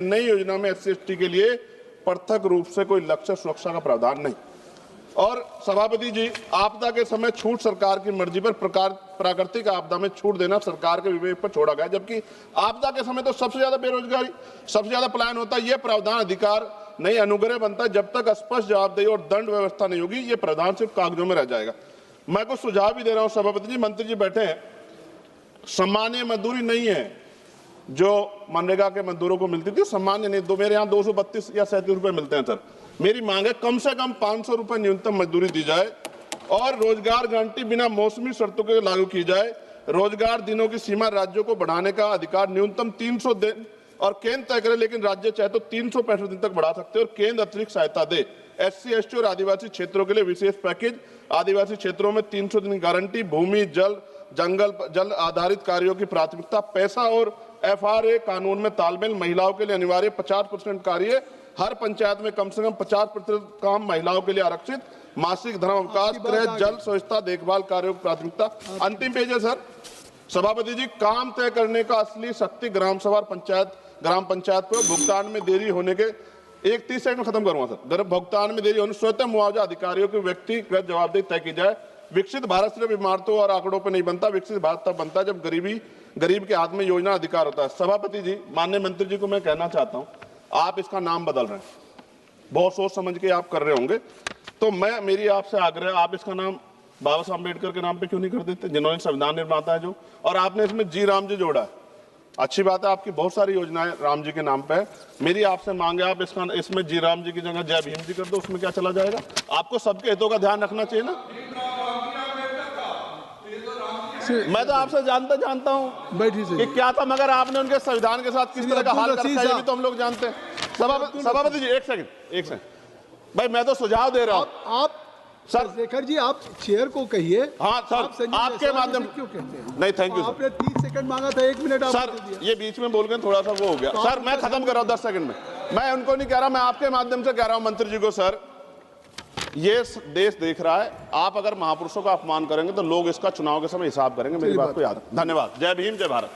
नई योजना में SC/ST के लिए पृथक रूप से कोई लक्ष्य सुरक्षा का प्रावधान नहीं। और सभापति जी, आपदा के समय छूट सरकार की मर्जी पर, प्राकृतिक आपदा में छूट देना सरकार के विवेक पर छोड़ा गया, जबकि आपदा के समय तो सबसे ज्यादा बेरोजगारी, सबसे ज्यादा पलायन होता है। यह प्रावधान अधिकार नहीं, अनुग्रह बनता है। जब तक स्पष्ट जवाबदेही और दंड व्यवस्था नहीं होगी, ये प्रावधान सिर्फ कागजों में रह जाएगा। मैं कुछ सुझाव भी दे रहा हूं सभापति जी, मंत्री जी बैठे हैं। सामान्य मजदूरी नहीं है जो मनरेगा के मजदूरों को मिलती थी, सामान्य नहीं। मेरे यहाँ 232 या 37 रुपए मिलते हैं सर। मेरी मांग है कम से कम 500 रुपए न्यूनतम मजदूरी दी जाए और रोजगार गारंटी बिना मौसमी शर्तों के लागू की जाए। रोजगार दिनों की सीमा राज्यों को बढ़ाने का अधिकार न्यूनतम 300 दिन और केंद्र तय करे, लेकिन राज्य चाहे तो 365 दिन तक बढ़ा सकते हैं। और केंद्र अतिरिक्त सहायता दे। SC/ST और आदिवासी क्षेत्रों के लिए विशेष पैकेज, आदिवासी क्षेत्रों में 300 दिन गारंटी, भूमि जल आधारित कार्यों की प्राथमिकता, पैसा और FRA कानून में तालमेल, महिलाओं के लिए अनिवार्य 50% कार्य, हर पंचायत में कम से कम 50% काम महिलाओं के लिए आरक्षित, मासिक धर्म अवकाश, गृह, जल, स्वच्छता, देखभाल कार्यों की प्राथमिकता। अंतिम पेज है सर सभापति जी, काम तय करने का असली शक्ति ग्राम सभा ग्राम पंचायत पर भुगतान में देरी होने के 30 सेकंड में खत्म करूंगा सर। भुगतान में देरी होने स्वतः मुआवजा अधिकारियों की व्यक्तिगत जवाबदेही तय की जाए। विकसित भारत सिर्फ इमारतों और आंकड़ों पर नहीं बनता, विकसित भारत तब बनता है जब गरीब के हाथ में योजना अधिकार होता है। सभापति जी, माननीय मंत्री जी को मैं कहना चाहता हूं, आप इसका नाम बदल रहे हैं, बहुत सोच समझ के आप कर रहे होंगे, तो मेरी आपसे आग्रह, आप इसका नाम बाबा साहब अम्बेडकर के नाम पे क्यों नहीं कर देते, जिन्होंने संविधान निर्माता है जो, और आपने इसमें जी राम जी जोड़ा है। अच्छी बात है, आपकी बहुत सारी योजनाएं राम जी के नाम पे है। मेरी आपसे मांग है, आप इसमें जी राम जी की जगह जय भीम जी कर दो, उसमें क्या चला जाएगा। आपको सबके हितों का ध्यान रखना चाहिए ना। मैं तो आपसे जानता हूं कि क्या था, मगर आपने उनके संविधान के साथ किस तरह का हाल कर रखा है, ये भी तो हम लोग जानते हैं। सभापति जी एक सेकंड भाई, मैं तो सुझाव दे रहा हूं। आप सर शेखर जी, आप चेयर को कहिए। हाँ सर, आपके माध्यम क्यों कहते हैं? नहीं, थैंक यू। आपने 30 सेकंड मांगा था, 1 मिनट सर, ये बीच में बोल गए, थोड़ा सा वो हो गया। सर मैं खत्म कर रहा हूं 10 सेकंड में। मैं उनको नहीं कह रहा, मैं आपके माध्यम से कह रहा हूं मंत्री जी को, सर ये देश देख रहा है, आप अगर महापुरुषों का अपमान करेंगे तो लोग इसका चुनाव के समय हिसाब करेंगे। मेरी बात को याद रखें। धन्यवाद। जय भीम, जय भारत।